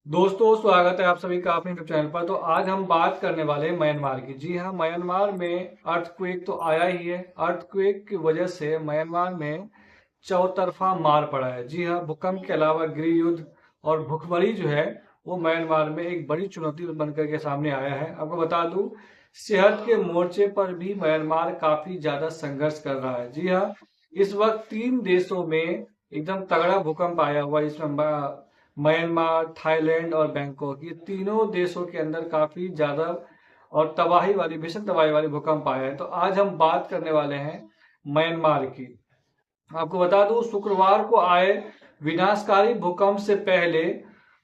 दोस्तों, स्वागत है आप सभी का अपने यूट्यूब चैनल पर। तो आज हम बात करने वाले हैं म्यांमार की। जी हाँ, म्यांमार में अर्थक्वेक तो आया ही है। अर्थक्वेक की वजह से म्यांमार में चौतरफा मार पड़ा है। जी हाँ, भूकंप के अलावा गृह युद्ध और भुखमरी जो है वो म्यांमार में एक बड़ी चुनौती बनकर के सामने आया है। आपको बता दूं, सेहत के मोर्चे पर भी म्यांमार काफी ज्यादा संघर्ष कर रहा है। जी हाँ, इस वक्त 3 देशों में एकदम तगड़ा भूकंप आया हुआ है। इसमें म्यांमार, थाईलैंड और बैंकॉक, ये तीनों देशों के अंदर काफी ज्यादा और तबाही वाली, भीषण तबाही वाली भूकंप आया है। तो आज हम बात करने वाले हैं म्यांमार की। आपको बता दूं, शुक्रवार को आए विनाशकारी भूकंप से पहले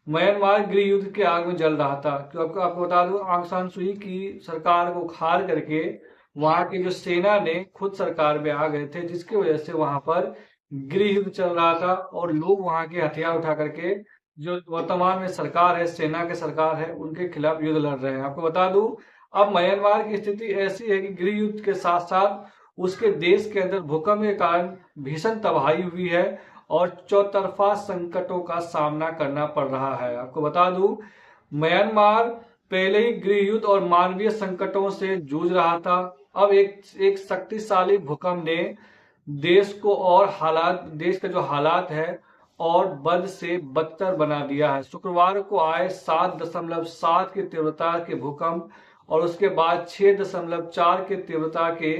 म्यांमार गृह युद्ध के आग में जल रहा था। क्योंकि आपको बता दूं, आंग सान सुई की सरकार को खार करके वहां की जो सेना ने खुद सरकार में आ गए थे, जिसकी वजह से वहां पर गृह युद्ध चल रहा था और लोग वहां के हथियार उठा करके जो वर्तमान में सरकार है, सेना के सरकार है, उनके खिलाफ युद्ध लड़ रहे हैं। आपको बता दूं, अब म्यांमार की स्थिति ऐसी है कि गृह युद्ध के साथ साथ उसके देश के अंदर भूकंप के कारण भीषण तबाही हुई है और चौतरफा संकटों का सामना करना पड़ रहा है। आपको बता दूं, म्यांमार पहले ही गृह युद्ध और मानवीय संकटों से जूझ रहा था। अब एक शक्तिशाली भूकंप ने देश को और देश का जो हालात है और बद से बदतर बना दिया है। शुक्रवार को आए 7.7 की तीव्रता के भूकंप और उसके बाद 6.4 के तीव्रता के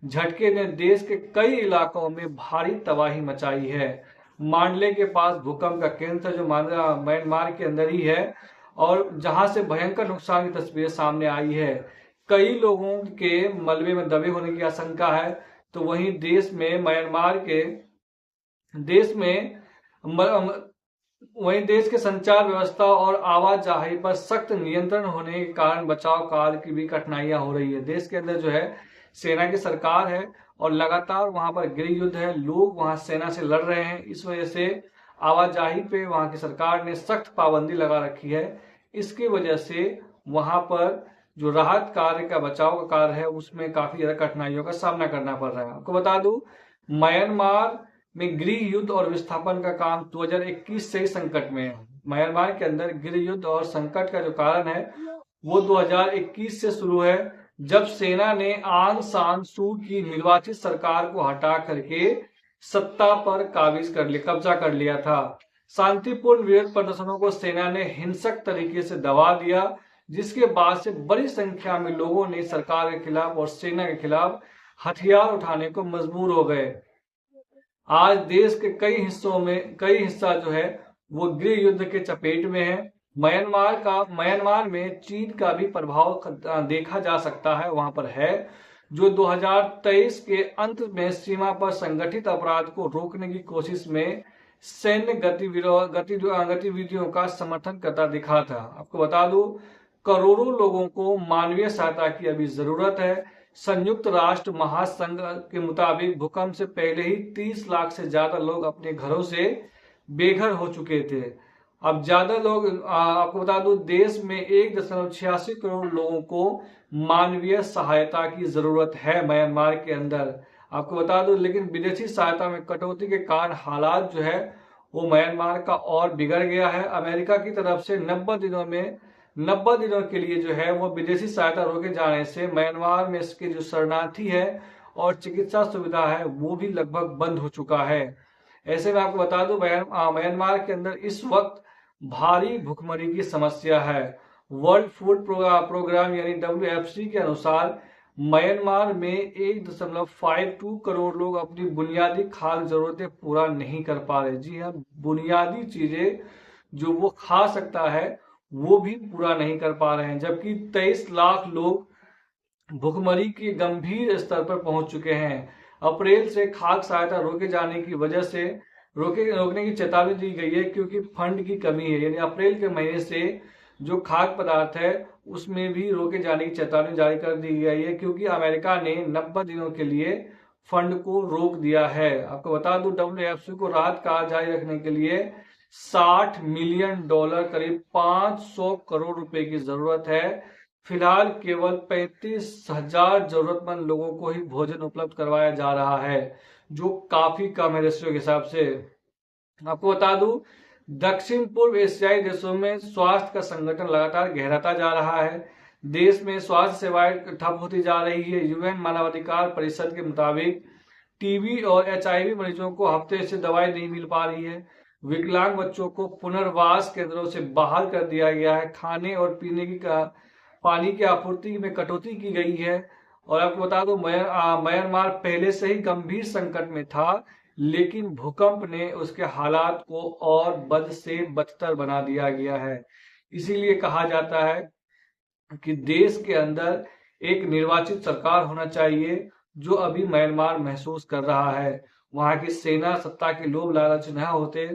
झटके ने देश के कई इलाकों में भारी तबाही मचाई है। मांडले के पास भूकंप का केंद्र था, जो म्यांमार के अंदर ही है, और जहां से भयंकर नुकसान की तस्वीरें सामने आई है। कई लोगों के मलबे में दबे होने की आशंका है। तो वहीं देश में वहीं देश के संचार व्यवस्था और आवाजाही पर सख्त नियंत्रण होने के कारण बचाव कार्य की भी कठिनाइयां हो रही है। देश के अंदर जो है सेना की सरकार है और लगातार वहां पर गृह युद्ध है, लोग वहां सेना से लड़ रहे हैं। इस वजह से आवाजाही पे वहां की सरकार ने सख्त पाबंदी लगा रखी है। इसकी वजह से वहां पर जो राहत कार्य का, बचाव का कार्य है, उसमें काफी ज्यादा कठिनाइयों का सामना करना पड़ रहा है। आपको बता दूं, म्यांमार में गृह युद्ध और विस्थापन का काम 2021 से ही संकट में है। म्यांमार के अंदर गृह युद्ध और संकट का जो कारण है वो 2021 से शुरू है, जब सेना ने आंग सान सू की निर्वाचित सरकार को हटा करके सत्ता पर कब्जा कर लिया था। शांतिपूर्ण विरोध प्रदर्शनों को सेना ने हिंसक तरीके से दबा दिया, जिसके बाद से बड़ी संख्या में लोगों ने सरकार के खिलाफ और सेना के खिलाफ हथियार उठाने को मजबूर हो गए। आज देश के कई हिस्सा जो है वो गृह युद्ध के चपेट में है। म्यांमार में चीन का भी प्रभाव देखा जा सकता है, वहां पर है, जो 2023 के अंत में सीमा पर संगठित अपराध को रोकने की कोशिश में सैन्य गतिविधियों का समर्थन करता दिखा था। आपको बता दूं, करोड़ों लोगों को मानवीय सहायता की अभी जरूरत है। संयुक्त राष्ट्र महासंघ के मुताबिक भूकंप से पहले ही 30 लाख से ज्यादा लोग अपने घरों से बेघर हो चुके थे। अब ज्यादा लोग, आपको बता दूं, देश में 1.86 करोड़ लोगों को मानवीय सहायता की जरूरत है म्यांमार के अंदर। आपको बता दूं, लेकिन विदेशी सहायता में कटौती के कारण हालात जो है वो म्यांमार का और बिगड़ गया है। अमेरिका की तरफ से 90 दिनों के लिए जो है वो विदेशी सहायता रोके जाने से म्यांमार में इसके जो शरणार्थी है और चिकित्सा सुविधा है वो भी लगभग बंद हो चुका है। ऐसे में आपको बता दूं, म्यांमार के अंदर इस वक्त भारी भुखमरी की समस्या है। वर्ल्ड फूड प्रोग्राम यानी WFP के अनुसार म्यांमार में 1.52 करोड़ लोग अपनी बुनियादी खाद्य जरूरतें पूरा नहीं कर पा रहे। जी हाँ, बुनियादी चीजें जो वो खा सकता है वो भी पूरा नहीं कर पा रहे हैं, जबकि 23 लाख लोग भुखमरी के गंभीर स्तर पर पहुंच चुके हैं। अप्रैल से खाद्य सहायता रोके जाने की वजह से रोकने की चेतावनी दी गई है, क्योंकि फंड की कमी है। यानी अप्रैल के महीने से जो खाद्य पदार्थ है उसमें भी रोके जाने की चेतावनी जारी कर दी गई है, क्योंकि अमेरिका ने 90 दिनों के लिए फंड को रोक दिया है। आपको बता दूं, WFP को राहत कार्य जारी रखने के लिए $60 मिलियन, करीब 500 करोड़ रुपए की जरूरत है। फिलहाल केवल 35,000 जरूरतमंद लोगों को ही भोजन उपलब्ध करवाया जा रहा है, जो काफी कम है रेशियो के हिसाब से। आपको बता दूं, दक्षिण पूर्व एशियाई देशों में स्वास्थ्य का संकट लगातार गहराता जा रहा है। देश में स्वास्थ्य सेवाएं ठप होती जा रही है। यूएन मानवाधिकार परिषद के मुताबिक टीबी और एचआईवी मरीजों को हफ्ते से दवाई नहीं मिल पा रही है। विकलांग बच्चों को पुनर्वास केंद्रों से बाहर कर दिया गया है। खाने और पीने की पानी की आपूर्ति में कटौती की गई है। और आपको बता दूं, म्यांमार पहले से ही गंभीर संकट में था, लेकिन भूकंप ने उसके हालात को और बद से बदतर बना दिया गया है। इसीलिए कहा जाता है कि देश के अंदर एक निर्वाचित सरकार होना चाहिए, जो अभी म्यांमार महसूस कर रहा है। वहां की सेना सत्ता के लोभ लालच न होते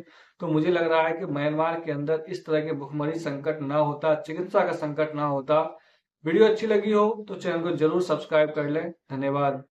तो मुझे लग रहा है कि म्यांमार के अंदर इस तरह के भुखमरी संकट ना होता, चिकित्सा का संकट ना होता। वीडियो अच्छी लगी हो तो चैनल को जरूर सब्सक्राइब कर लें। धन्यवाद।